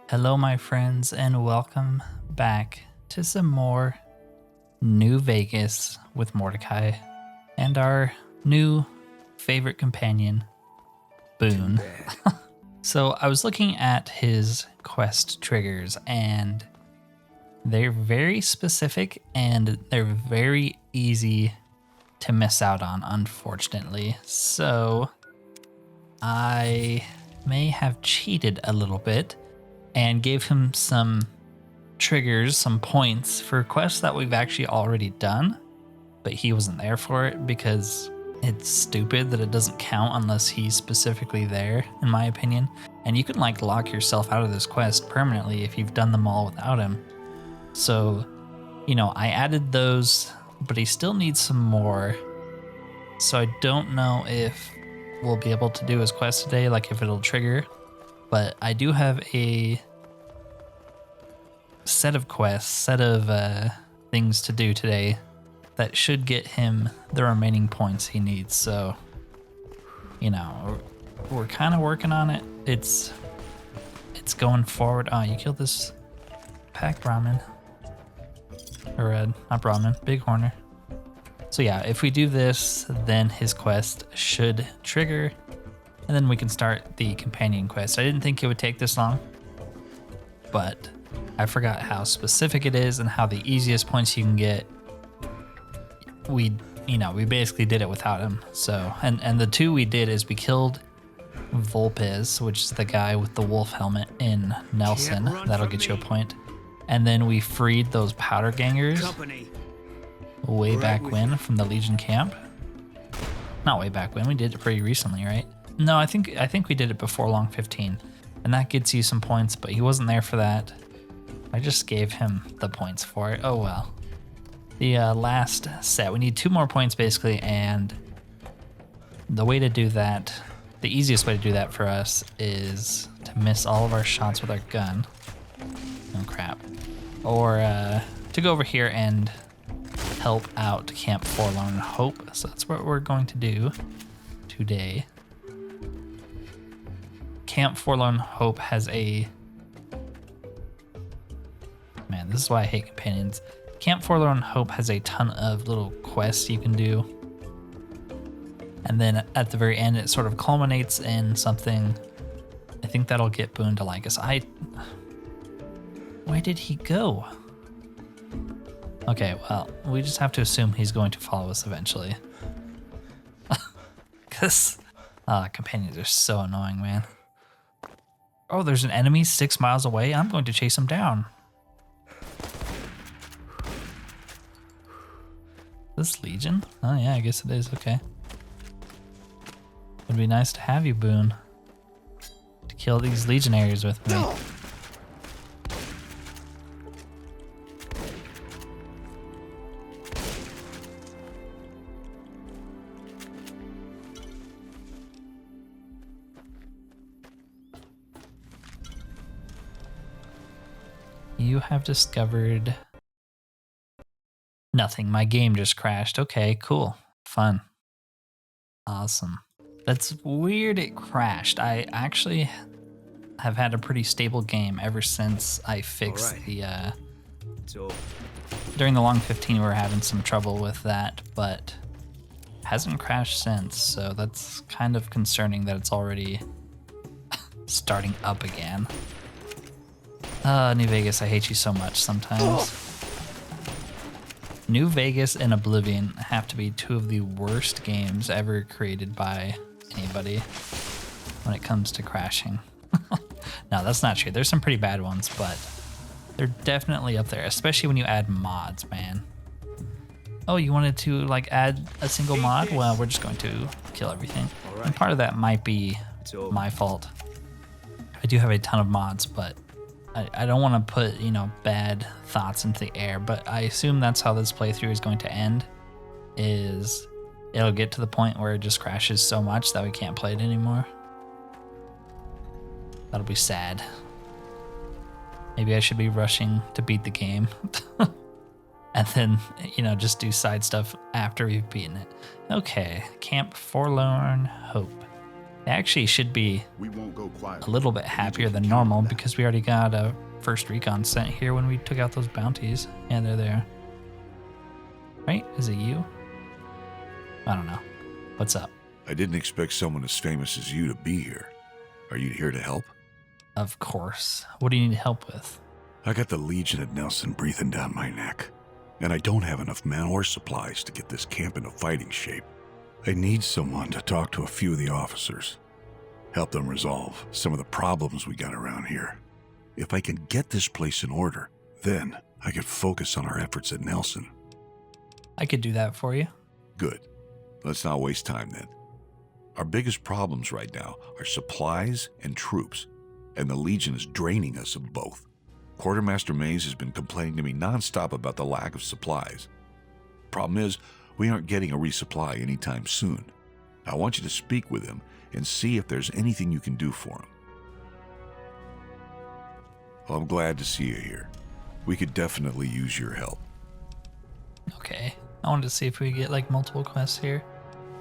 Hello, my friends, and welcome back to some more New Vegas with Mordecai and our new favorite companion, Boone. So I was looking at his quest triggers, and they're very specific and they're very easy to miss out on, unfortunately. So I may have cheated a little bit and gave him some triggers, some points for quests that we've actually already done, but he wasn't there for it because it's stupid that it doesn't count unless he's specifically there, in my opinion. And you can like lock yourself out of this quest permanently if you've done them all without him. So, you know, I added those, but he still needs some more. So I don't know if we'll be able to do his quest today, like if it'll trigger. But I do have a set of quests, things to do today that should get him the remaining points he needs. So, you know, we're kind of working on it. It's going forward. Oh, you killed this pack ramen. Or not ramen, big horner. So yeah, if we do this, then his quest should trigger. And then we can start the companion quest. I didn't think it would take this long, but I forgot how specific it is and how the easiest points you can get. We basically did it without him. So, and the two we did is we killed Volpez, which is the guy with the wolf helmet in Nelson. That'll get you a point. And then we freed those powder gangers way back when from the Legion camp. Not way back when, we did it pretty recently, right? No, I think we did it before Long 15, and that gets you some points, but he wasn't there for that. I just gave him the points for it. Oh well. The last set, we need 2 more points basically, and the way to do that, the easiest way to do that for us is to miss all of our shots with our gun. Oh crap. Or to go over here and help out Camp Forlorn Hope. So that's what we're going to do today. Camp Forlorn Hope has a... Man, this is why I hate companions. Camp Forlorn Hope has a ton of little quests you can do. And then at the very end, it sort of culminates in something. I think that'll get Boone to like us. Where did he go? Okay, well, we just have to assume he's going to follow us eventually. Because companions are so annoying, man. Oh, there's an enemy 6 miles away. I'm going to chase him down. This Legion? Oh yeah, I guess it is. Okay. Would be nice to have you, Boone, to kill these legionaries with me. You have discovered nothing. My game just crashed. Okay, cool. Fun. Awesome. That's weird it crashed. I actually have had a pretty stable game ever since I fixed the... During the Long 15 we were having some trouble with that, but hasn't crashed since, so that's kind of concerning that it's already starting up again. New Vegas, I hate you so much sometimes. New Vegas and Oblivion have to be 2 of the worst games ever created by anybody when it comes to crashing. No, that's not true. There's some pretty bad ones, but they're definitely up there, especially when you add mods, man. Oh, you wanted to like add a single mod? Well, we're just going to kill everything. And part of that might be my fault. I do have a ton of mods, but I don't want to put, you know, bad thoughts into the air, but I assume that's how this playthrough is going to end, is it'll get to the point where it just crashes so much that we can't play it anymore. That'll be sad. Maybe I should be rushing to beat the game. And then, you know, just do side stuff after we've beaten it. Okay, Camp Forlorn Hope. They actually should be We won't go quiet. a little bit happier than normal because we already got a first recon sent here when we took out those bounties. Yeah, they're there. Right? Is it you? I don't know. What's up? I didn't expect someone as famous as you to be here. Are you here to help? Of course. What do you need help with? I got the Legion at Nelson breathing down my neck, and I don't have enough men or supplies to get this camp into fighting shape. I need someone to talk to a few of the officers, help them resolve some of the problems we got around here. If I can get this place in order, then I could focus on our efforts at Nelson. I could do that for you. Good. Let's not waste time then. Our biggest problems right now are supplies and troops, and the Legion is draining us of both. Quartermaster Mays has been complaining to me nonstop about the lack of supplies. Problem is, we aren't getting a resupply anytime soon. I want you to speak with him and see if there's anything you can do for him. Well, I'm glad to see you here. We could definitely use your help. Okay. I wanted to see if we get like multiple quests here.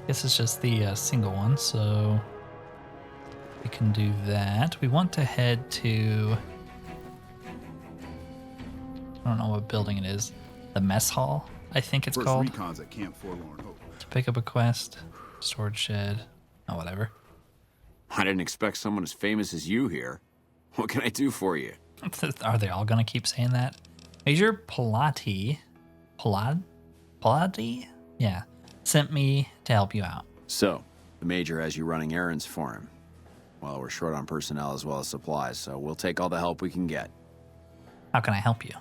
Guess it's just the single one, so we can do that. We want to head to, I don't know what building it is. The mess hall, I think it's First called. recons at Camp Forlorn Hope. To pick up a quest. Storage shed. Oh, whatever. I didn't expect someone as famous as you here. What can I do for you? Are they all gonna keep saying that? Major Pilati, yeah, sent me to help you out. So, the Major has you running errands for him. Well, we're short on personnel as well as supplies, so we'll take all the help we can get. How can I help you?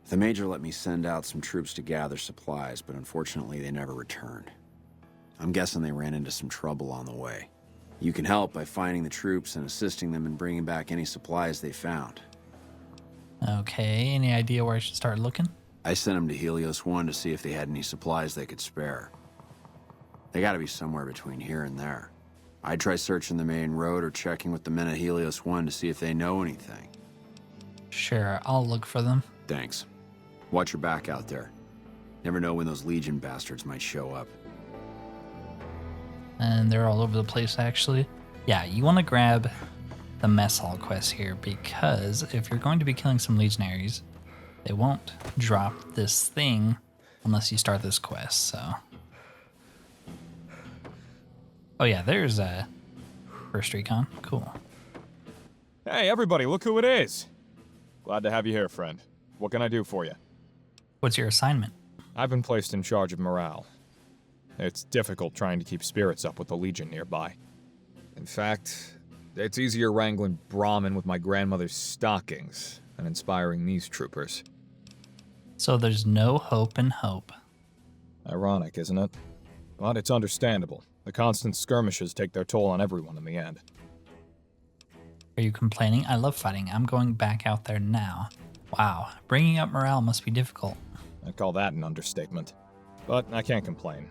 The Major let me send out some troops to gather supplies, but unfortunately they never returned. I'm guessing they ran into some trouble on the way. You can help by finding the troops and assisting them in bringing back any supplies they found. Okay, any idea where I should start looking? I sent them to Helios 1 to see if they had any supplies they could spare. They gotta be somewhere between here and there. I'd try searching the main road or checking with the men at Helios 1 to see if they know anything. Sure, I'll look for them. Thanks. Watch your back out there. Never know when those Legion bastards might show up. And they're all over the place, actually. Yeah, you want to grab the mess hall quest here, because if you're going to be killing some legionaries, they won't drop this thing unless you start this quest, so. Oh yeah, there's a first recon. Cool. Hey, everybody, look who it is. Glad to have you here, friend. What can I do for you? What's your assignment? I've been placed in charge of morale. It's difficult trying to keep spirits up with the Legion nearby. In fact, it's easier wrangling Brahmin with my grandmother's stockings than inspiring these troopers. So there's no hope in hope. Ironic, isn't it? But it's understandable. The constant skirmishes take their toll on everyone in the end. Are you complaining? I love fighting. I'm going back out there now. Wow, bringing up morale must be difficult. I'd call that an understatement. But I can't complain.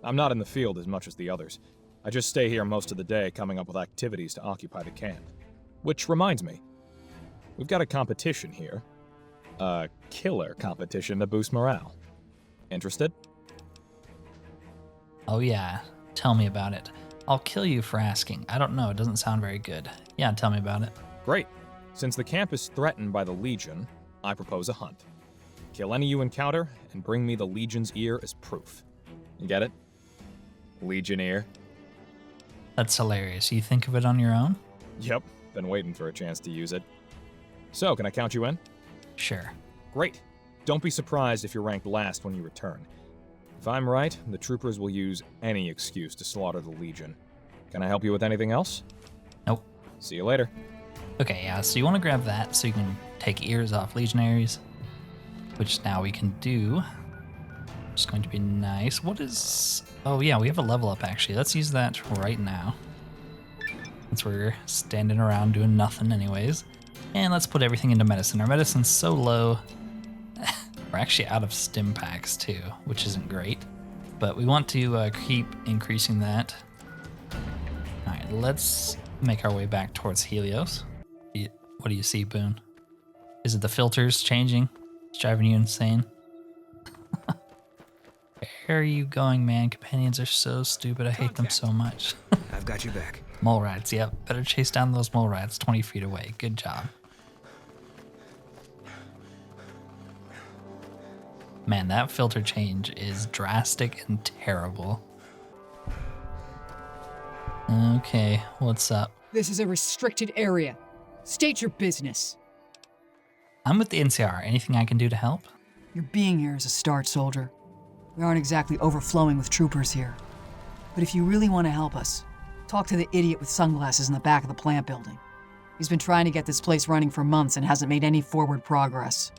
I'm not in the field as much as the others. I just stay here most of the day coming up with activities to occupy the camp. Which reminds me, we've got a competition here. A killer competition to boost morale. Interested? Oh yeah, tell me about it. I'll kill you for asking. I don't know, it doesn't sound very good. Yeah, tell me about it. Great. Since the camp is threatened by the Legion, I propose a hunt. Kill any you encounter, and bring me the Legion's ear as proof. You get it? Legion ear. That's hilarious. You think of it on your own? Yep, been waiting for a chance to use it. So, can I count you in? Sure. Great. Don't be surprised if you're ranked last when you return. If I'm right, the troopers will use any excuse to slaughter the Legion. Can I help you with anything else? Nope. See you later. Okay, yeah, so you want to grab that so you can take ears off legionaries, which now we can do. It's going to be nice. What is... Oh yeah, we have a level up actually. Let's use that right now. Since we're standing around doing nothing anyways. And let's put everything into medicine. Our medicine's so low. We're actually out of stim packs too, which isn't great. But we want to keep increasing that. Alright, let's make our way back towards Helios. What do you see, Boone? Is it the filters changing? It's driving you insane? Where are you going, man? Companions are so stupid. I hate them so much. I've got your back. Mole rats, yep. Better chase down those mole rats 20 feet away. Good job. Man, that filter change is drastic and terrible. Okay, what's up? This is a restricted area. State your business. I'm with the NCR. Anything I can do to help? Your being here is a start, soldier. We aren't exactly overflowing with troopers here. But if you really want to help us, talk to the idiot with sunglasses in the back of the plant building. He's been trying to get this place running for months and hasn't made any forward progress.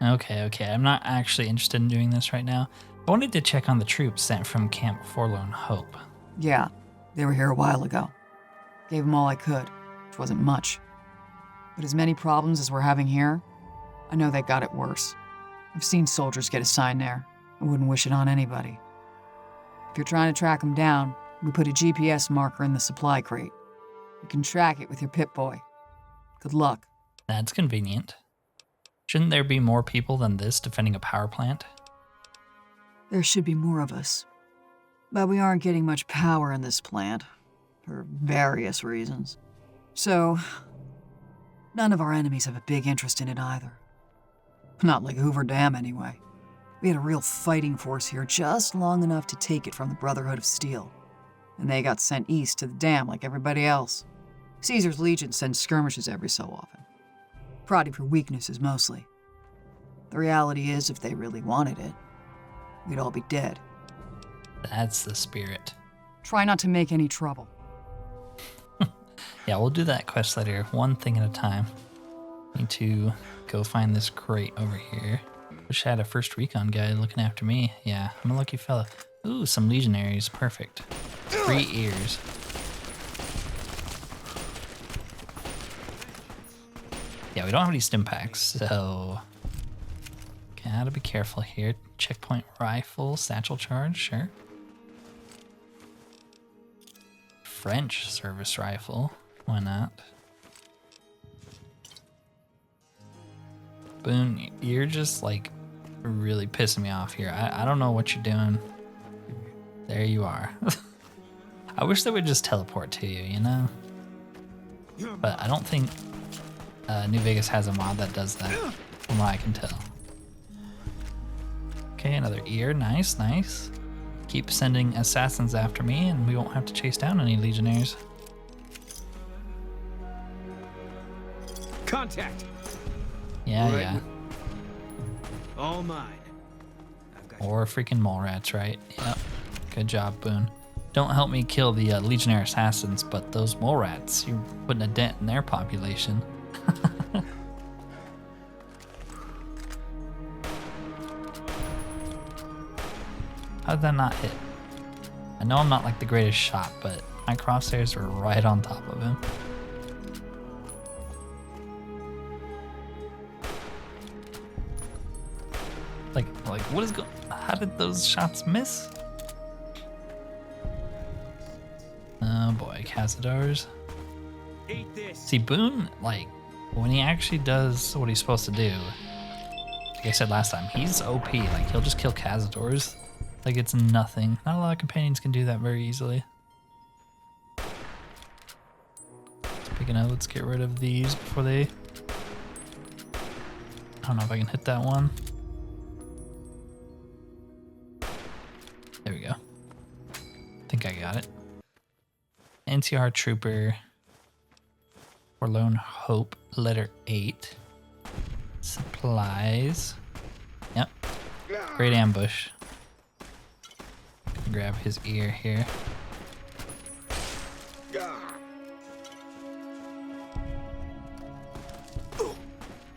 Okay. I'm not actually interested in doing this right now. I wanted to check on the troops sent from Camp Forlorn Hope. Yeah, they were here a while ago. Gave them all I could, which wasn't much. But as many problems as we're having here, I know they got it worse. I've seen soldiers get assigned there. I wouldn't wish it on anybody. If you're trying to track them down, we put a GPS marker in the supply crate. You can track it with your Pip-Boy. Good luck. That's convenient. Shouldn't there be more people than this defending a power plant? There should be more of us. But we aren't getting much power in this plant, for various reasons. So, none of our enemies have a big interest in it either. Not like Hoover Dam, anyway. We had a real fighting force here just long enough to take it from the Brotherhood of Steel. And they got sent east to the dam like everybody else. Caesar's Legion sends skirmishes every so often. Prodding for weaknesses, mostly. The reality is, if they really wanted it, we'd all be dead. That's the spirit. Try not to make any trouble. Yeah, we'll do that quest later, one thing at a time. Need to go find this crate over here. Wish I had a first recon guy looking after me. Yeah, I'm a lucky fella. Ooh, some legionaries, perfect. 3 ears. Yeah, we don't have any stim packs, so gotta be careful here. Checkpoint rifle, satchel charge, sure. French service rifle, why not? Boone, you're just like really pissing me off here. I don't know what you're doing. There you are. I wish they would just teleport to you, you know? But I don't think New Vegas has a mod that does that, from what I can tell. Okay, another ear. Nice. Keep sending assassins after me and we won't have to chase down any legionnaires. Contact. Yeah. All mine. Or freaking mole rats, right? Yep. Good job, Boone. Don't help me kill the legionnaire assassins, but those mole rats, you're putting a dent in their population. How did that not hit? I know I'm not like the greatest shot, but my crosshairs were right on top of him. Like what is going? How did those shots miss? Oh boy, Cazadors. See, Boone, like, when he actually does what he's supposed to do, like I said last time, he's OP. Like, he'll just kill Cazadors like it's nothing. Not a lot of companions can do that very easily. Speaking of, let's get rid of these before they... I don't know if I can hit that one. There we go. I think I got it. NCR Trooper. Forlorn Hope, letter 8. Supplies. Yep. Great ambush. Gonna grab his ear here.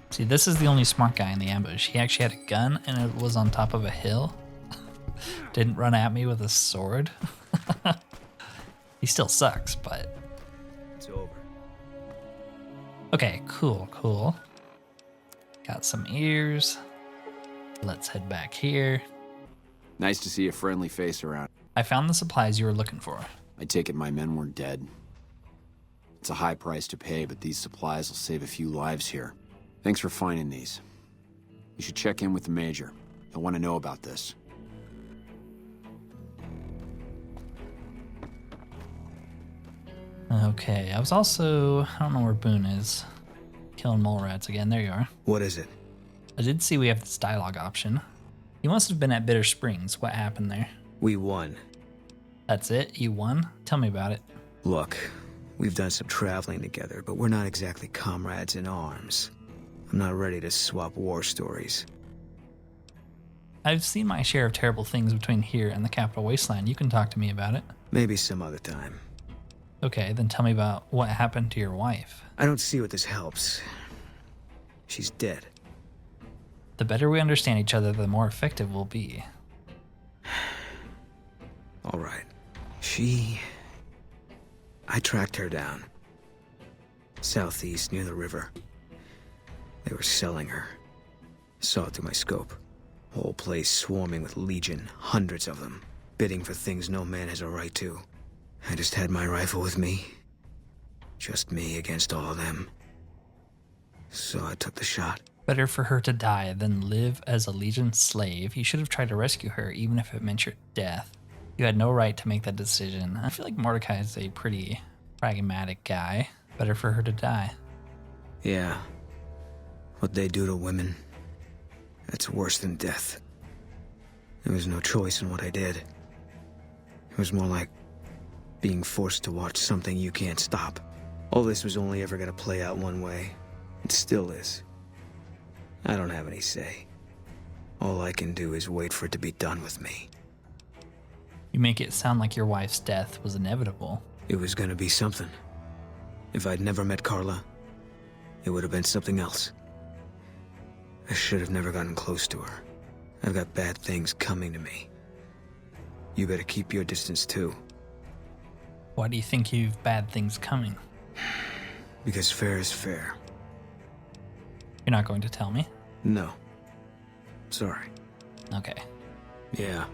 See, this is the only smart guy in the ambush. He actually had a gun and it was on top of a hill. Didn't run at me with a sword. He still sucks, but... It's over. Okay, cool. Got some ears. Let's head back here. Nice to see a friendly face around. I found the supplies you were looking for. I take it my men were dead. It's a high price to pay, but these supplies will save a few lives here. Thanks for finding these. You should check in with the Major. He'll want to know about this. Okay, I was also, I don't know where Boone is. Killing mole rats again. There you are. What is it? I did see we have this dialogue option. You must have been at Bitter Springs. What happened there? We won. That's it? You won? Tell me about it. Look, we've done some traveling together, but we're not exactly comrades in arms. I'm not ready to swap war stories. I've seen my share of terrible things between here and the capital wasteland. You can talk to me about it. Maybe some other time. Okay, then tell me about what happened to your wife. I don't see what this helps. She's dead. The better we understand each other, the more effective we'll be. All right. I tracked her down. Southeast, near the river. They were selling her. Saw it through my scope. Whole place swarming with legion, hundreds of them, bidding for things no man has a right to. I just had my rifle with me. Just me against all of them. So I took the shot. Better for her to die than live as a Legion slave. You should have tried to rescue her, even if it meant your death. You had no right to make that decision. I feel like Mordecai is a pretty pragmatic guy. Better for her to die. Yeah. What they do to women, that's worse than death. There was no choice in what I did. It was more like being forced to watch something you can't stop. All this was only ever gonna play out one way. It still is. I don't have any say. All I can do is wait for it to be done with me. You make it sound like your wife's death was inevitable. It was gonna be something. If I'd never met Carla, it would have been something else. I should have never gotten close to her. I've got bad things coming to me. You better keep your distance too. Why do you think you've bad things coming? Because fair is fair. You're not going to tell me? No. Sorry. Okay. Yeah.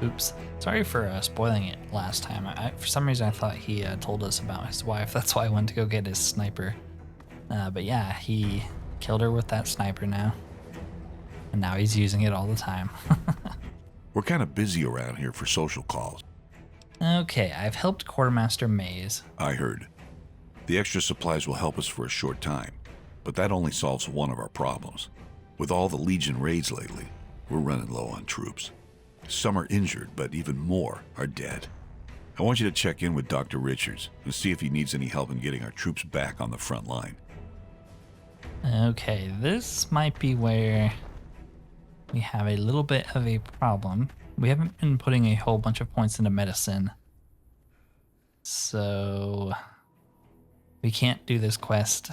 Oops. Sorry for spoiling it last time. For some reason I thought he told us about his wife. That's why I went to go get his sniper. But yeah, he killed her with that sniper now. And now he's using it all the time. We're kind of busy around here for social calls. Okay, I've helped Quartermaster Maze. I heard. The extra supplies will help us for a short time, but that only solves one of our problems. With all the Legion raids lately, we're running low on troops. Some are injured, but even more are dead. I want you to check in with Dr. Richards and see if he needs any help in getting our troops back on the front line. Okay, this might be where we have a little bit of a problem. We haven't been putting a whole bunch of points into medicine. So we can't do this quest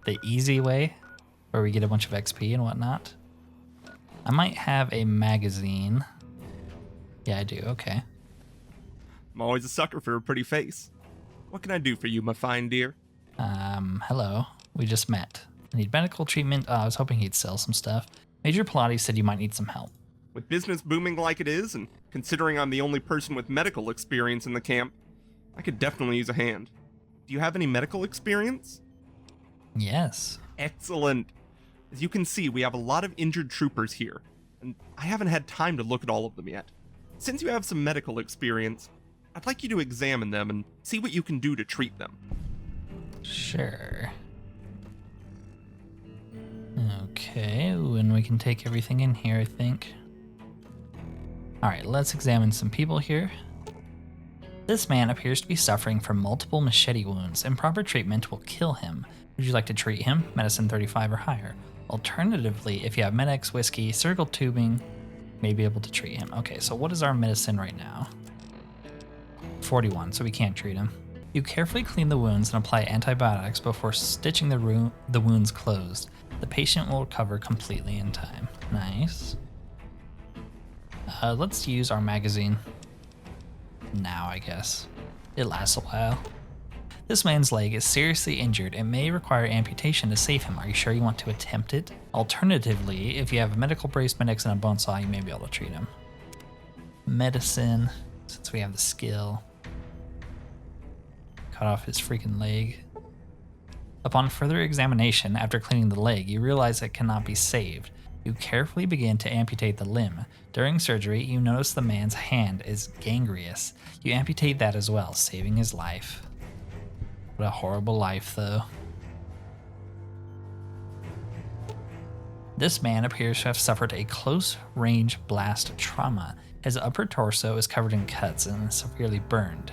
the easy way, where we get a bunch of XP and whatnot. I might have a magazine. Yeah, I do. Okay. I'm always a sucker for a pretty face. What can I do for you, my fine dear? Hello. We just met. I need medical treatment. I was hoping he'd sell some stuff. Major Pilates said you might need some help. With business booming like it is, and considering I'm the only person with medical experience in the camp, I could definitely use a hand. Do you have any medical experience? Yes. Excellent. As you can see, we have a lot of injured troopers here, and I haven't had time to look at all of them yet. Since you have some medical experience, I'd like you to examine them and see what you can do to treat them. Sure. Okay, and we can take everything in here, I think. Alright, let's examine some people here. This man appears to be suffering from multiple machete wounds. Improper treatment will kill him. Would you like to treat him? Medicine 35 or higher. Alternatively, if you have Med-X whiskey, surgical tubing, may be able to treat him. Okay, so what is our medicine right now? 41, so we can't treat him. You carefully clean the wounds and apply antibiotics before stitching the wounds closed. The patient will recover completely in time. Nice. Let's use our magazine now, I guess. It lasts a while. This man's leg is seriously injured and may require amputation to save him. Are you sure you want to attempt it? Alternatively, if you have a medical brace, Med-X, and a bone saw, you may be able to treat him. Medicine, since we have the skill. Cut off his freaking leg. Upon further examination, after cleaning the leg, you realize it cannot be saved. You carefully begin to amputate the limb. During surgery, you notice the man's hand is gangrenous. You amputate that as well, saving his life. What a horrible life, though. This man appears to have suffered a close-range blast trauma. His upper torso is covered in cuts and severely burned.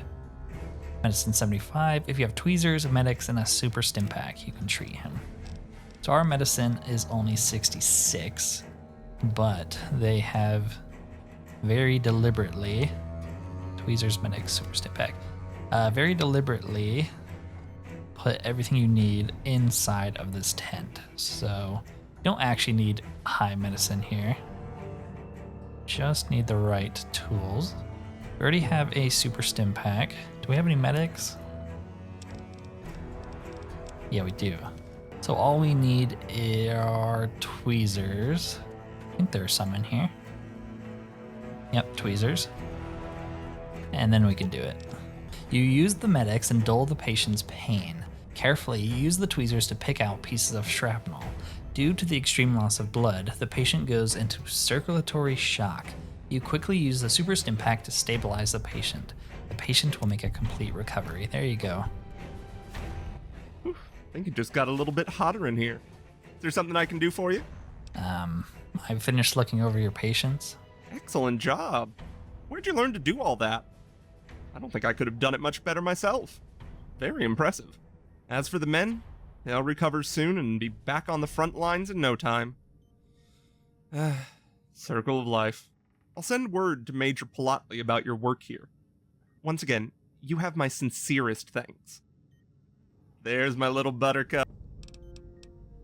Medicine 75. If you have tweezers, medics, and a super stim pack, you can treat him. So our medicine is only 66, but they have very deliberately, tweezers, medics, super stim pack, very deliberately put everything you need inside of this tent. So you don't actually need high medicine here. Just need the right tools. We already have a super stim pack. Do we have any medics? Yeah, we do. So all we need are tweezers. I think there's some in here. Yep, tweezers. And then we can do it. You use the medics and dull the patient's pain. Carefully, you use the tweezers to pick out pieces of shrapnel. Due to the extreme loss of blood, the patient goes into circulatory shock. You quickly use the super stim pack to stabilize the patient. The patient will make a complete recovery. There you go. I think it just got a little bit hotter in here. Is there something I can do for you? I've finished looking over your patients. Excellent job. Where'd you learn to do all that? I don't think I could have done it much better myself. Very impressive. As for the men, they'll recover soon and be back on the front lines in no time. Circle of life. I'll send word to Major Palatley about your work here. Once again, you have my sincerest thanks. There's my little buttercup.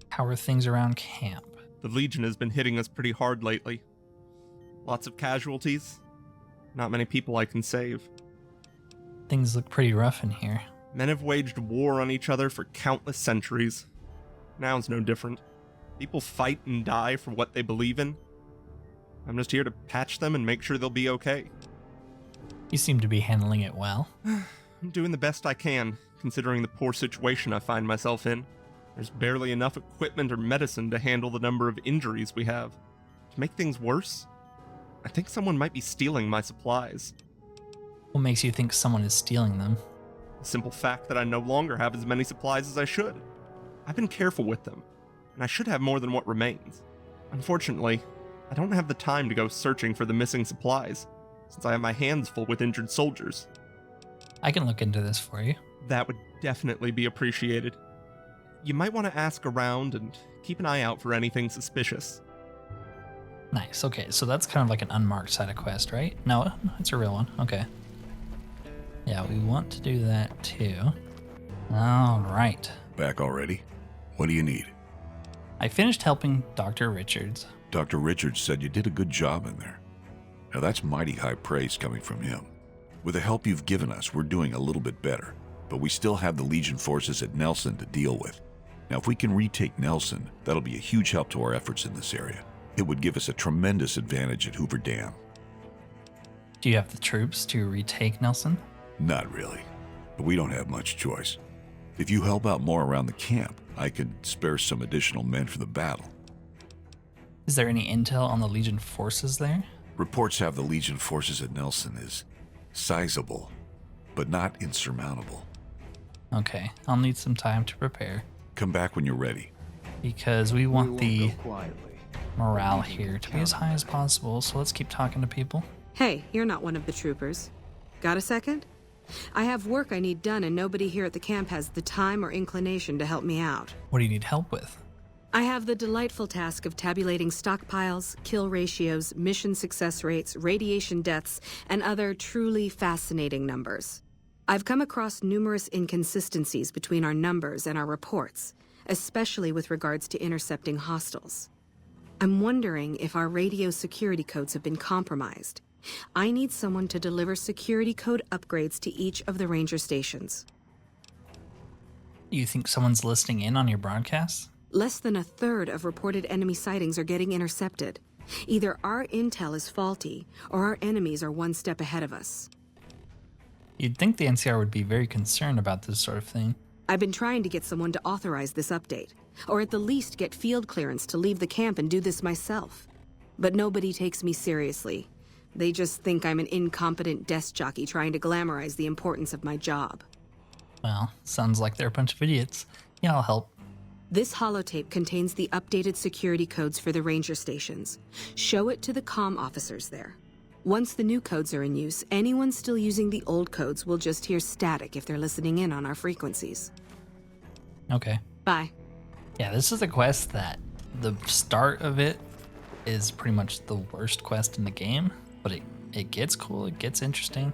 How are things around camp? The Legion has been hitting us pretty hard lately. Lots of casualties. Not many people I can save. Things look pretty rough in here. Men have waged war on each other for countless centuries. Now's no different. People fight and die for what they believe in. I'm just here to patch them and make sure they'll be okay. You seem to be handling it well. I'm doing the best I can, considering the poor situation I find myself in. There's barely enough equipment or medicine to handle the number of injuries we have. To make things worse, I think someone might be stealing my supplies. What makes you think someone is stealing them? The simple fact that I no longer have as many supplies as I should. I've been careful with them, and I should have more than what remains. Unfortunately, I don't have the time to go searching for the missing supplies, since I have my hands full with injured soldiers. I can look into this for you. That would definitely be appreciated. You might want to ask around and keep an eye out for anything suspicious. Nice, okay, so that's kind of like an unmarked side of quest, right? No, it's a real one, okay. Yeah, we want to do that too. All right. Back already? What do you need? I finished helping Dr. Richards. Dr. Richards said you did a good job in there. Now that's mighty high praise coming from him. With the help you've given us, we're doing a little bit better, but we still have the Legion forces at Nelson to deal with. Now if we can retake Nelson, that'll be a huge help to our efforts in this area. It would give us a tremendous advantage at Hoover Dam. Do you have the troops to retake Nelson? Not really, but we don't have much choice. If you help out more around the camp, I could spare some additional men for the battle. Is there any intel on the Legion forces there? Reports have the Legion forces at Nelson is sizable, but not insurmountable. Okay, I'll need some time to prepare. Come back when you're ready. Because we want the Go quietly. morale here to be as high as possible, so let's keep talking to people. Hey, you're not one of the troopers. Got a second? I have work I need done and nobody here at the camp has the time or inclination to help me out. What do you need help with? I have the delightful task of tabulating stockpiles, kill ratios, mission success rates, radiation deaths, and other truly fascinating numbers. I've come across numerous inconsistencies between our numbers and our reports, especially with regards to intercepting hostiles. I'm wondering if our radio security codes have been compromised. I need someone to deliver security code upgrades to each of the ranger stations. You think someone's listening in on your broadcasts? Less than a third of reported enemy sightings are getting intercepted. Either our intel is faulty, or our enemies are one step ahead of us. You'd think the NCR would be very concerned about this sort of thing. I've been trying to get someone to authorize this update, or at the least get field clearance to leave the camp and do this myself. But nobody takes me seriously. They just think I'm an incompetent desk jockey trying to glamorize the importance of my job. Well, sounds like they're a bunch of idiots. Yeah, I'll help. This holotape contains the updated security codes for the ranger stations. Show it to the comm officers there. Once the new codes are in use, anyone still using the old codes will just hear static if they're listening in on our frequencies. Okay. Bye. Yeah, this is a quest that the start of it is pretty much the worst quest in the game, but it gets cool, it gets interesting.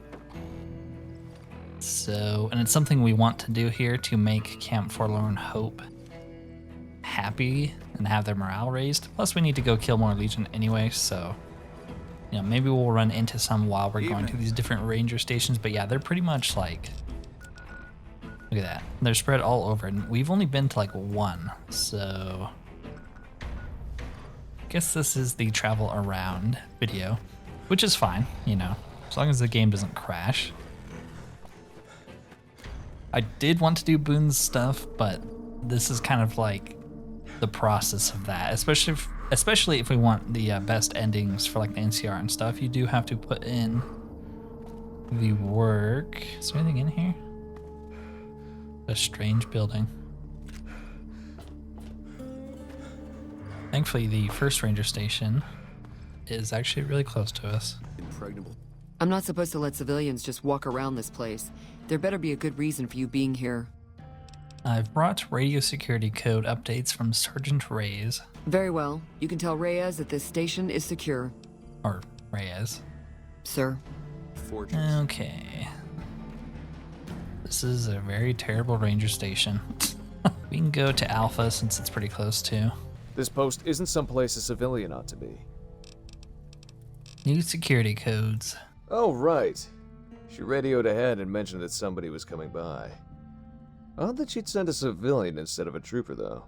So, and it's something we want to do here to make Camp Forlorn Hope happy and have their morale raised. Plus, we need to go kill more Legion anyway, so, you know, maybe we'll run into some while we're going to these different ranger stations. But yeah, they're pretty much like, look at that. They're spread all over, and we've only been to like one, so I guess this is the travel around video, which is fine, you know, as long as the game doesn't crash. I did want to do Boone's stuff, but this is kind of like the process of that, especially if we want the best endings for like the NCR and stuff. You do have to put in the work. Is there anything in here? A strange building. Thankfully, the first ranger station is actually really close to us. Impregnable. I'm not supposed to let civilians just walk around this place. There better be a good reason for you being here. I've brought radio security code updates from Sergeant Reyes. Very well. You can tell Reyes that this station is secure. Or Reyes. Sir. Fortress. Okay. This is a very terrible ranger station. We can go to Alpha since it's pretty close too. This post isn't someplace a civilian ought to be. New security codes. Oh, right. She radioed ahead and mentioned that somebody was coming by. Odd that she'd send a civilian instead of a trooper, though.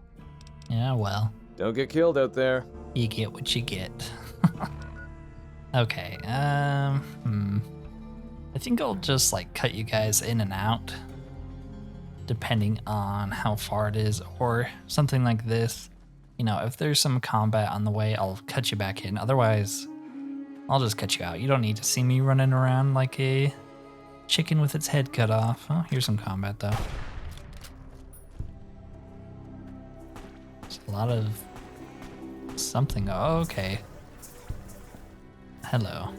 Yeah, well. Don't get killed out there. You get what you get. Okay, I think I'll just like cut you guys in and out, depending on how far it is, or something like this. You know, if there's some combat on the way, I'll cut you back in. Otherwise, I'll just cut you out. You don't need to see me running around like a chicken with its head cut off. Oh, here's some combat though. There's a lot of something. Oh, okay. Hello.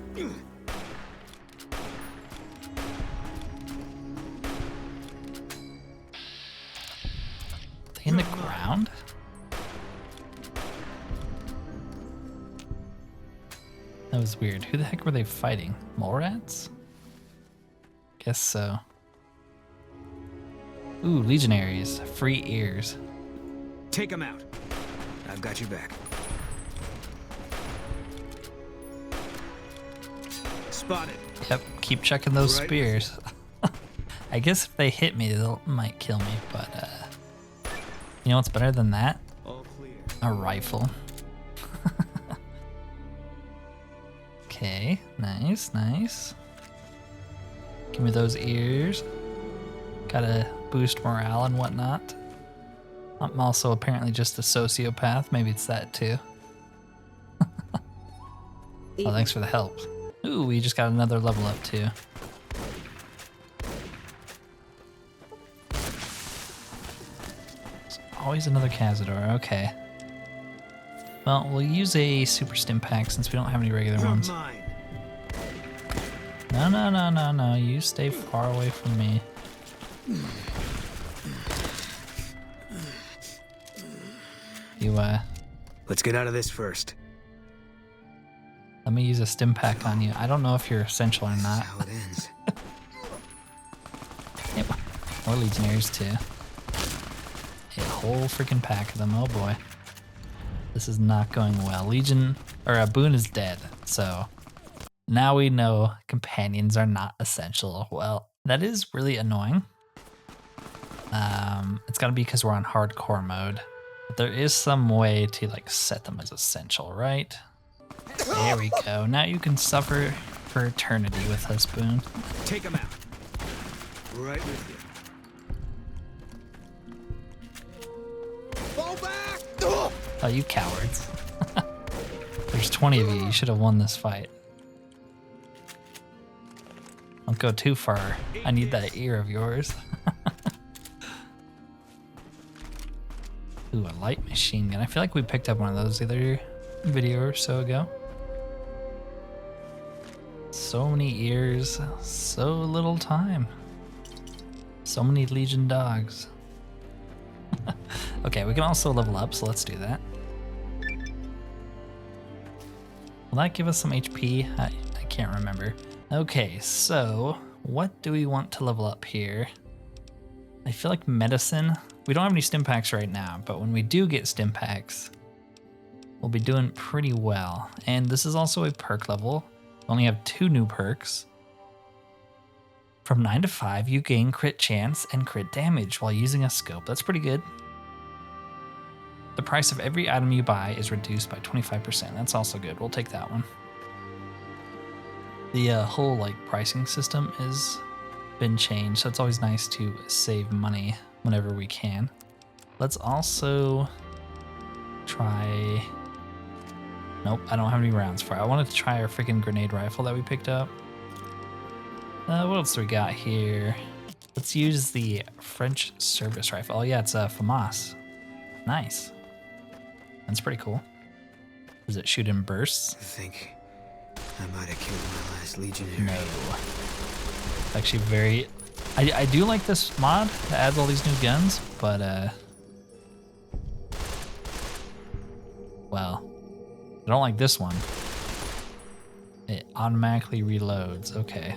They in the ground? That was weird. Who the heck were they fighting? Mole rats? Guess so. Ooh, legionaries. Free ears. Take him out. I've got you back. Spotted. Yep, keep checking those Right. spears. I guess if they hit me, they might kill me, but you know what's better than that? All clear. A rifle. Okay, nice, nice. Give me those ears. Gotta boost morale and whatnot. I'm also apparently just a sociopath. Maybe it's that too. Oh, thanks for the help. Ooh, we just got another level up too. There's always another Cazador, okay. Well, we'll use a super stim pack since we don't have any regular ones. Mine. No, no, no, no, no. You stay far away from me. You, Let's get out of this first. let me use a stim pack on you. I don't know if you're essential or not. That's how it ends. Yep. Or legionnaires too. A whole freaking pack of them. Oh boy. This is not going well. Legion, or Boone is dead. So now we know companions are not essential. Well, that is really annoying. It's gotta be because we're on hardcore mode. But there is some way to like set them as essential, right? There we go. Now you can suffer for eternity with us, Boone. Take him out. Right with you. Fall back! Oh, you cowards. There's 20 of you. You should have won this fight. Don't go too far. I need that ear of yours. Ooh, a light machine gun. I feel like we picked up one of those the other video or so ago. So many ears, so little time. So many Legion dogs. Okay, we can also level up, so let's do that. Will that give us some HP? I can't remember. Okay, so what do we want to level up here? I feel like medicine. We don't have any stim packs right now, but when we do get stim packs, we'll be doing pretty well. And this is also a perk level. We only have 2 new perks. From 9 to 5, you gain crit chance and crit damage while using a scope. That's pretty good. The price of every item you buy is reduced by 25%. That's also good. We'll take that one. The whole like pricing system has been changed, so it's always nice to save money whenever we can. Let's also try... Nope, I don't have any rounds for it. I wanted to try our freaking grenade rifle that we picked up. What else do we got here? Let's use the French service rifle. Oh yeah, it's a FAMAS. Nice. That's pretty cool. Does it shoot in bursts? I think I might have killed my last legionary. No. It's actually very... I do like this mod that adds all these new guns, but well, I don't like this one. It automatically reloads. Okay.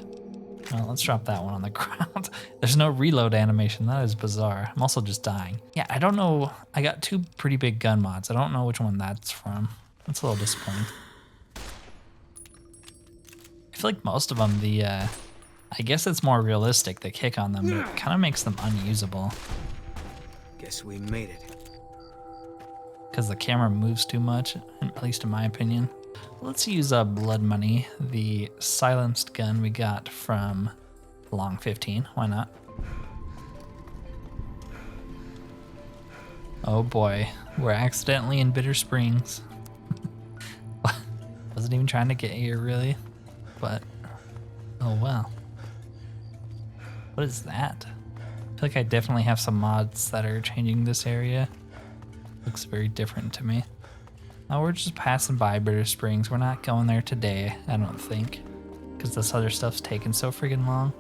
Well, let's drop that one on the ground. There's no reload animation. That is bizarre. I'm also just dying. Yeah, I don't know. I got 2 pretty big gun mods. I don't know which one that's from. That's a little disappointing. I feel like most of them, I guess it's more realistic, the kick on them, but it kind of makes them unusable. Guess we made it. Because the camera moves too much, at least in my opinion. Let's use Blood Money, the silenced gun we got from Long 15. Why not? Oh boy, we're accidentally in Bitter Springs. Wasn't even trying to get here, really. But, oh well. What is that? I feel like I definitely have some mods that are changing this area. Looks very different to me. Oh, we're just passing by Bitter Springs. We're not going there today, I don't think. Because this other stuff's taking so friggin' long.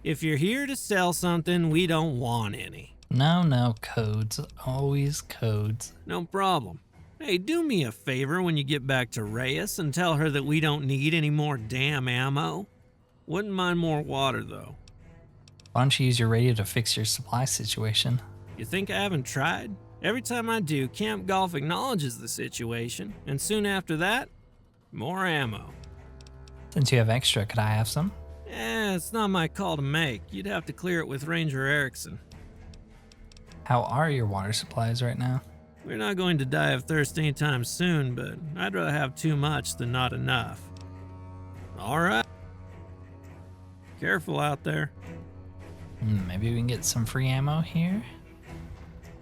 If you're here to sell something, we don't want any. No, codes. Always codes. No problem. Hey, do me a favor when you get back to Reyes and tell her that we don't need any more damn ammo. Wouldn't mind more water, though. Why don't you use your radio to fix your supply situation? You think I haven't tried? Every time I do, Camp Golf acknowledges the situation, and soon after that, more ammo. Since you have extra, could I have some? It's not my call to make. You'd have to clear it with Ranger Erickson. How are your water supplies right now? We're not going to die of thirst anytime soon, but I'd rather have too much than not enough. All right. Careful out there. Maybe we can get some free ammo here?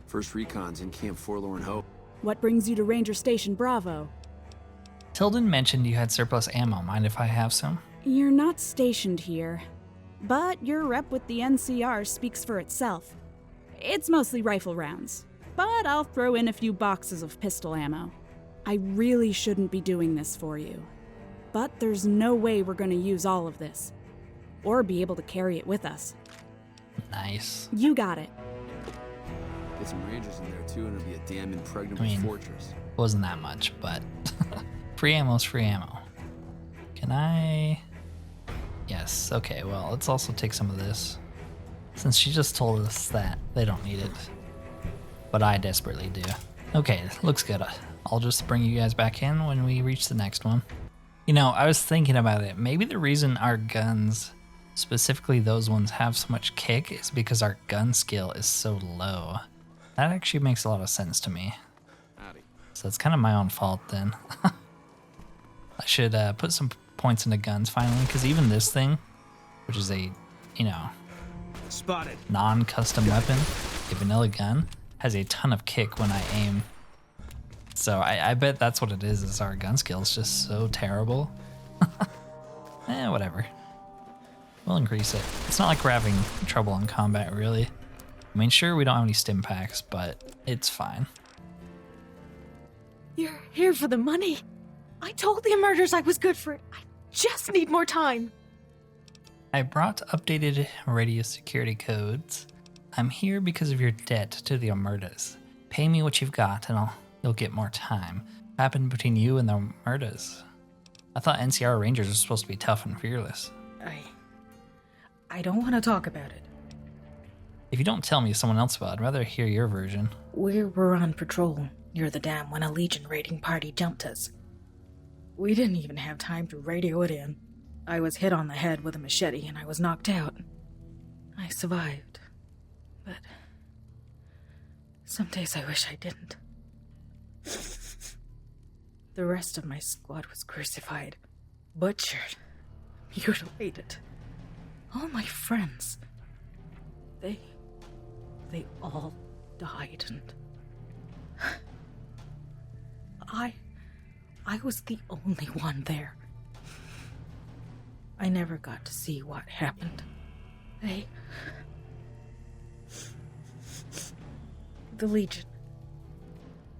First recon's in Camp Forlorn Hope. What brings you to Ranger Station Bravo? Tilden mentioned you had surplus ammo. Mind if I have some? You're not stationed here, but your rep with the NCR speaks for itself. It's mostly rifle rounds, but I'll throw in a few boxes of pistol ammo. I really shouldn't be doing this for you, but there's no way we're going to use all of this, or be able to carry it with us. Nice. You got it. Get some rangers in there too, and it'll be a damn impregnable fortress. Wasn't that much, but free ammo's free ammo. Can I? Yes. Okay. Well, let's also take some of this, since she just told us that they don't need it, but I desperately do. Okay, looks good. I'll just bring you guys back in when we reach the next one. You know, I was thinking about it. Maybe the reason our guns, specifically those ones, have so much kick is because our gun skill is so low. That actually makes a lot of sense to me. So it's kind of my own fault then. I should put some points into guns finally, because even this thing, which is a, you know, spotted non-custom weapon, a vanilla gun, has a ton of kick when I aim. So I bet that's what it is our gun skill is just so terrible. Whatever. We'll increase it. It's not like we're having trouble in combat, really. I mean, sure, we don't have any stim packs, but it's fine. You're here for the money. I told the murders I was good for it. I just need more time. I brought updated radio security codes. I'm here because of your debt to the Omertas. Pay me what you've got and you'll get more time. What happened between you and the Omertas? I thought NCR Rangers were supposed to be tough and fearless. I don't want to talk about it. If you don't tell me someone else about it, I'd rather hear your version. We were on patrol near the dam when a Legion raiding party jumped us. We didn't even have time to radio it in. I was hit on the head with a machete and I was knocked out. I survived. But some days I wish I didn't. The rest of my squad was crucified, butchered, mutilated. All my friends, they all died, and I was the only one there. I never got to see what happened. The Legion.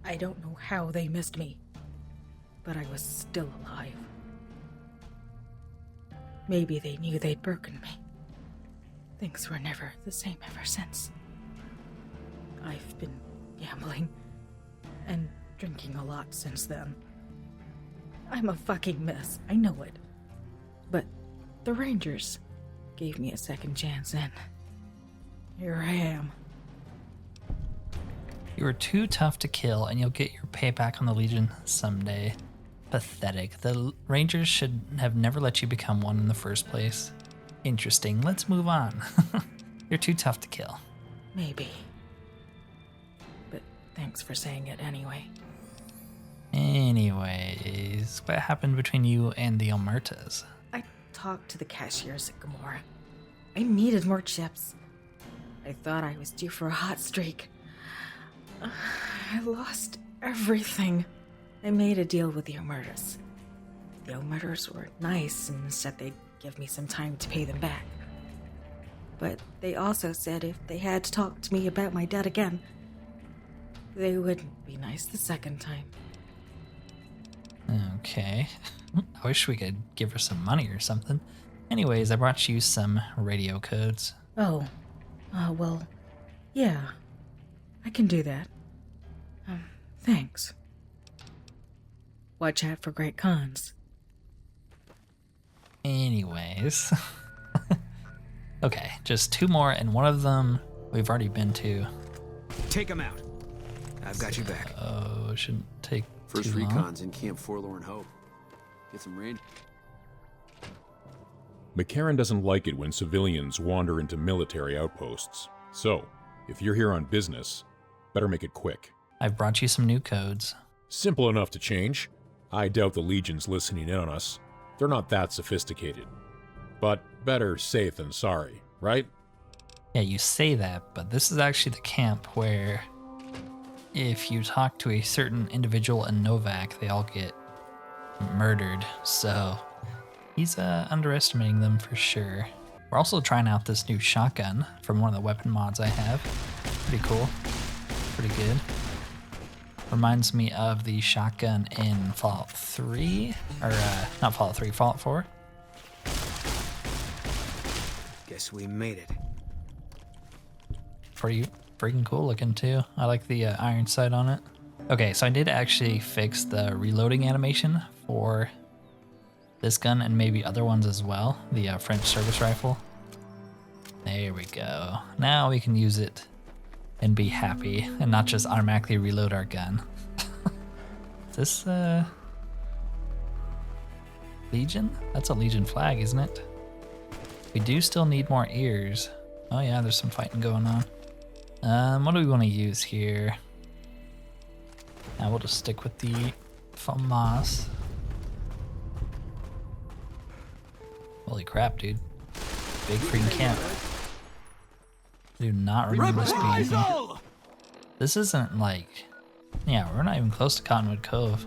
I don't know how they missed me, but I was still alive. Maybe they knew they'd broken me. Things were never the same ever since. I've been gambling and drinking a lot since then. I'm a fucking mess, I know it. But the Rangers gave me a second chance, and here I am. You were too tough to kill, and you'll get your payback on the Legion someday. Pathetic. The Rangers should have never let you become one in the first place. Interesting. Let's move on. You're too tough to kill. Maybe. But thanks for saying it anyway. Anyways, what happened between you and the Omertas? I talked to the cashiers at Gomorrah. I needed more chips. I thought I was due for a hot streak. I lost everything. I made a deal with the Omertas. The Omertas were nice and said they'd give me some time to pay them back. But they also said if they had to talk to me about my debt again, they wouldn't be nice the second time. Okay. I wish we could give her some money or something. Anyways, I brought you some radio codes. Oh. Well, yeah. I can do that. Thanks. Watch out for great cons. Anyways. Okay, just two more, and one of them we've already been to. Take him out. I've got you back. Oh, shouldn't take First too long. recon's in Camp Forlorn Hope. Get some range. McCarran doesn't like it when civilians wander into military outposts. So, if you're here on business, better make it quick. I've brought you some new codes. Simple enough to change. I doubt the Legion's listening in on us. They're not that sophisticated. But better safe than sorry, right? Yeah, you say that, but this is actually the camp where if you talk to a certain individual in Novak, they all get murdered. So he's underestimating them for sure. We're also trying out this new shotgun from one of the weapon mods I have. Pretty cool. Pretty good. Reminds me of the shotgun in Fallout 3. Or, not Fallout 3, Fallout 4. Guess we made it. Pretty freaking cool looking too. I like the iron sight on it. Okay, so I did actually fix the reloading animation for this gun and maybe other ones as well. The French service rifle. There we go. Now we can use it and be happy and not just automatically reload our gun. Is this Legion? That's a Legion flag, isn't it? We do still need more ears. Oh yeah, there's some fighting going on. What do we want to use here? We'll just stick with the FAMAS. Holy crap, dude. Big freaking camp. I do not remember this being here. This isn't like... Yeah, we're not even close to Cottonwood Cove.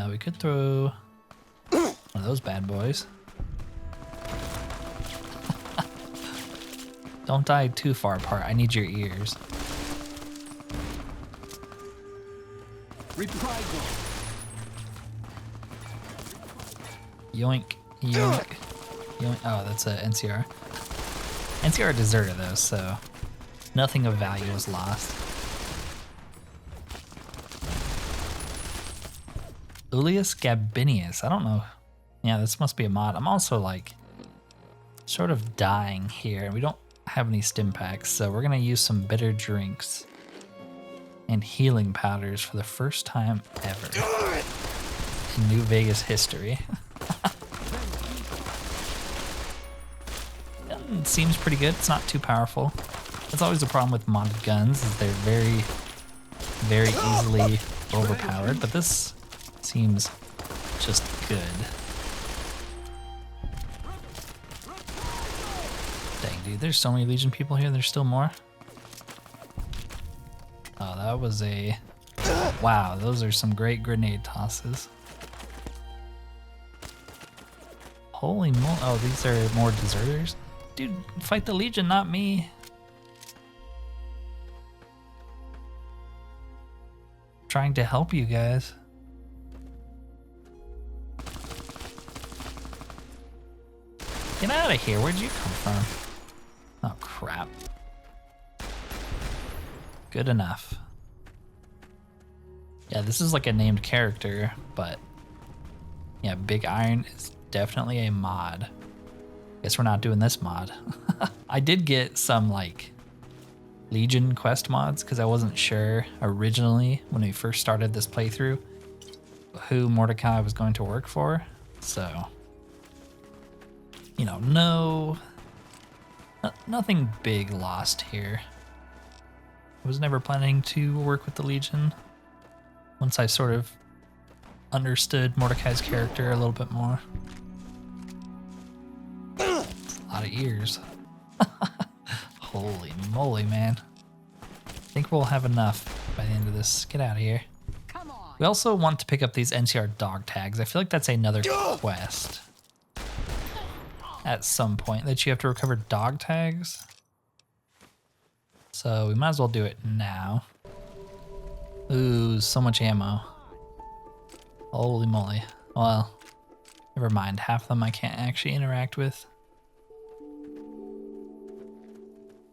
We could throw one of those bad boys. Don't die too far apart. I need your ears. Yoink, yoink, yoink. Oh, that's a NCR. NCR deserted though, so nothing of value was lost. Ulius Gabinius. I don't know. Yeah, this must be a mod. I'm also like sort of dying here. We don't have any stim packs, so we're gonna use some bitter drinks and healing powders for the first time ever in New Vegas history. It seems pretty good. It's not too powerful. That's always the problem with modded guns, is they're very, very easily overpowered, but this seems just good. Dang, dude, there's so many Legion people here. There's still more. Oh, that was a... Wow, those are some great grenade tosses. Holy moly. Oh, these are more deserters? Dude, fight the Legion, not me. Trying to help you guys. Get out of here. Where'd you come from? Oh, crap. Good enough. Yeah, this is like a named character, but yeah, Big Iron is definitely a mod. Guess we're not doing this mod. I did get some like Legion quest mods because I wasn't sure originally when we first started this playthrough who Mordecai was going to work for. So, you know, nothing big lost here. I was never planning to work with the Legion once I sort of understood Mordecai's character a little bit more. A lot of ears. Holy moly, man. I think we'll have enough by the end of this. Get out of here. We also want to pick up these NCR dog tags. I feel like that's another quest at some point that you have to recover dog tags. So we might as well do it now. Ooh, so much ammo. Holy moly. Well, never mind. Half of them I can't actually interact with.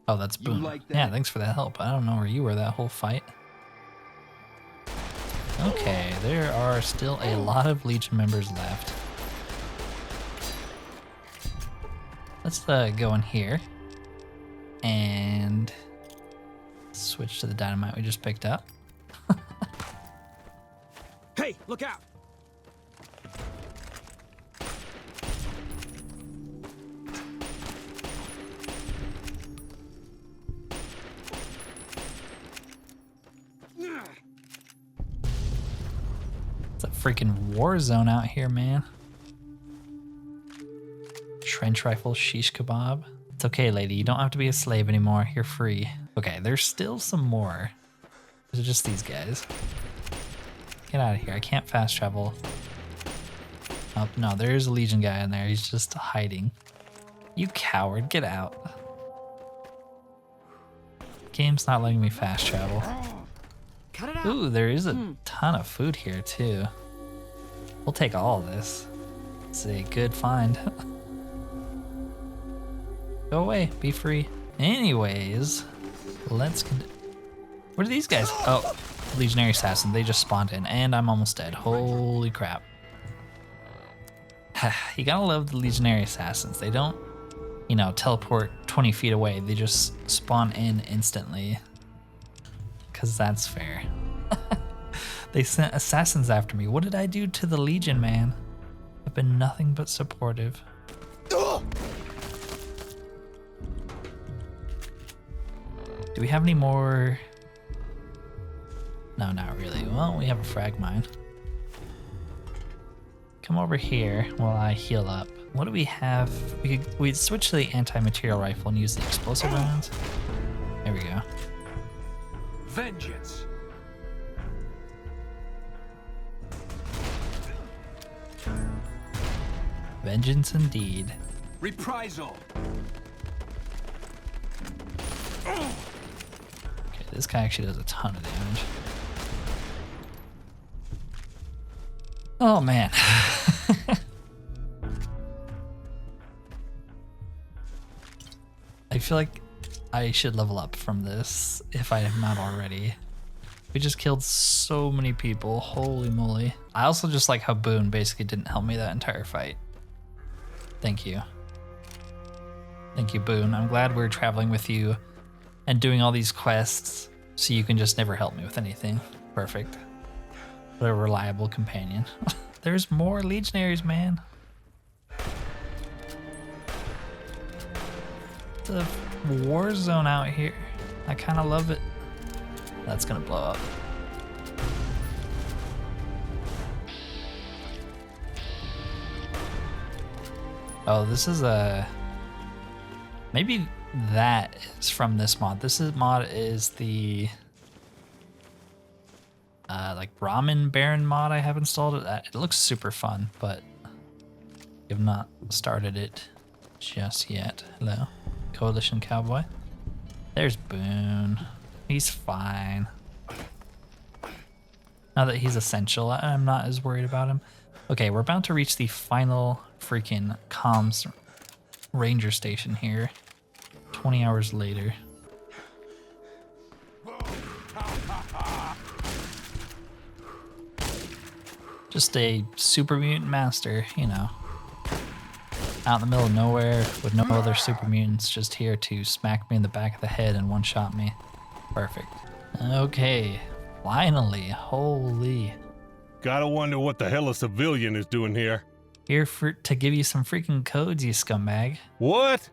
Oh, that's Boone. Like that? Yeah, thanks for that help. I don't know where you were that whole fight. Okay, there are still a lot of Legion members left. Let's go in here and switch to the dynamite we just picked up. Hey, look out! It's a freaking war zone out here, man. Trench rifle, shish kebab. It's okay, lady. You don't have to be a slave anymore. You're free. Okay, there's still some more. They're just these guys. Get out of here. I can't fast travel. Oh, no, there's a Legion guy in there. He's just hiding. You coward. Get out. Game's not letting me fast travel. Cut it out. Ooh, there is a ton of food here, too. We'll take all of this. It's a good find. Go away. Be free. Anyways, let's... What are these guys? Oh, Legionary Assassin. They just spawned in, and I'm almost dead. Holy crap. You gotta love the Legionary Assassins. They don't, you know, teleport 20 feet away. They just spawn in instantly. Because that's fair. They sent assassins after me. What did I do to the Legion, man? I've been nothing but supportive. Do we have any more? No, not really. Well, we have a frag mine. Come over here while I heal up. What do we have? We'd switch to the anti-material rifle and use the explosive rounds. There we go. Vengeance. Vengeance indeed. Reprisal. Okay, this guy actually does a ton of damage. Oh man. I feel like I should level up from this if I have not already. We just killed so many people, holy moly. I also just like how Boone basically didn't help me that entire fight. Thank you. Thank you, Boone. I'm glad we're traveling with you and doing all these quests so you can just never help me with anything. Perfect. What a reliable companion. There's more legionaries, man. The war zone out here. I kind of love it. That's gonna blow up. Oh, this is a... Maybe that is from this mod. This mod is the... like Ramen Baron mod I have installed. It looks super fun, but I have not started it just yet. Hello, Coalition Cowboy. There's Boone. He's fine. Now that he's essential, I'm not as worried about him. Okay, we're about to reach the final freaking comms ranger station here. 20 hours later. Just a super mutant master, you know. Out in the middle of nowhere with no other super mutants, just here to smack me in the back of the head and one-shot me. Perfect. Okay, finally, holy. Gotta wonder what the hell a civilian is doing here. Here to give you some freaking codes, you scumbag. What?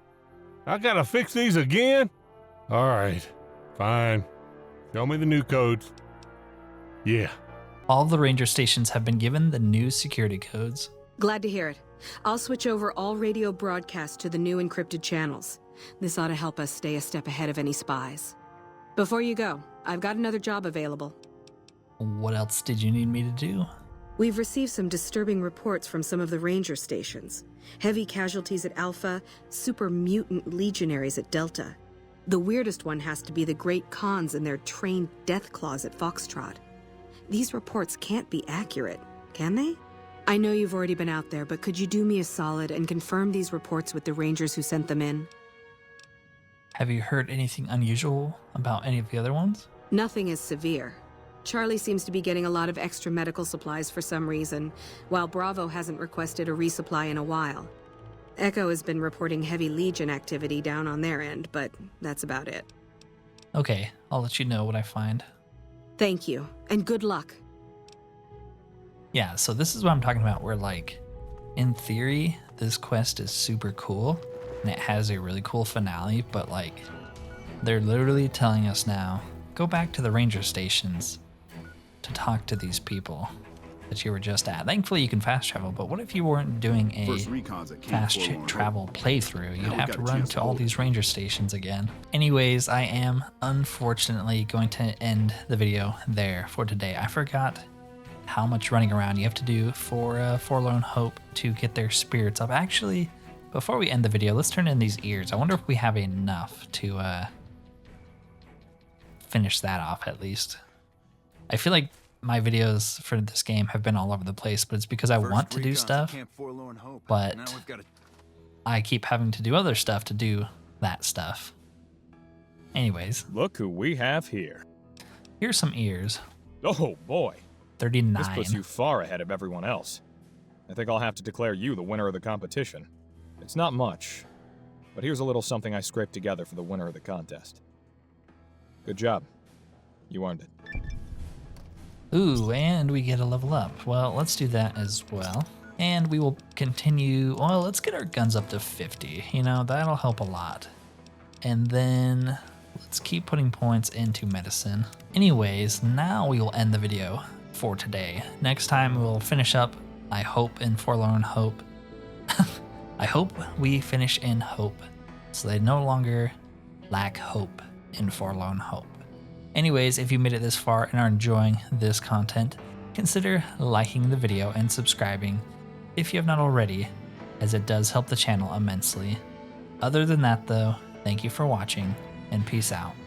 I gotta fix these again? All right, fine. Show me the new codes. Yeah. All the ranger stations have been given the new security codes. Glad to hear it. I'll switch over all radio broadcasts to the new encrypted channels. This ought to help us stay a step ahead of any spies. Before you go, I've got another job available. What else did you need me to do? We've received some disturbing reports from some of the ranger stations. Heavy casualties at Alpha, super mutant legionaries at Delta. The weirdest one has to be the Great Khans and their trained death claws at Foxtrot. These reports can't be accurate, can they? I know you've already been out there, but could you do me a solid and confirm these reports with the rangers who sent them in? Have you heard anything unusual about any of the other ones? Nothing is severe. Charlie seems to be getting a lot of extra medical supplies for some reason, while Bravo hasn't requested a resupply in a while. Echo has been reporting heavy Legion activity down on their end, but that's about it. Okay, I'll let you know what I find. Thank you, and good luck. Yeah, so this is what I'm talking about, where like, in theory, this quest is super cool, and it has a really cool finale, but like, they're literally telling us now, go back to the ranger stations to talk to these people that you were just at. Thankfully, you can fast travel, but what if you weren't doing a fast travel playthrough? You'd have to run to all these ranger stations again. Anyways, I am unfortunately going to end the video there for today. I forgot how much running around you have to do for Forlorn Hope to get their spirits up. Actually, before we end the video, let's turn in these ears. I wonder if we have enough to finish that off at least. I feel like my videos for this game have been all over the place, but it's because I want to do stuff, but I keep having to do other stuff to do that stuff. Anyways. Look who we have here. Here's some ears. Oh boy. 39. This puts you far ahead of everyone else. I think I'll have to declare you the winner of the competition. It's not much, but here's a little something I scraped together for the winner of the contest. Good job. You earned it. Ooh, and we get a level up. Well, let's do that as well. And we will continue, well, let's get our guns up to 50. You know, that'll help a lot. And then let's keep putting points into medicine. Anyways, now we will end the video for today. Next time we'll finish up, I hope, in Forlorn Hope. I hope we finish in Hope, so they no longer lack hope in Forlorn Hope. Anyways, if you made it this far and are enjoying this content, consider liking the video and subscribing if you have not already, as it does help the channel immensely. Other than that though, thank you for watching, and peace out.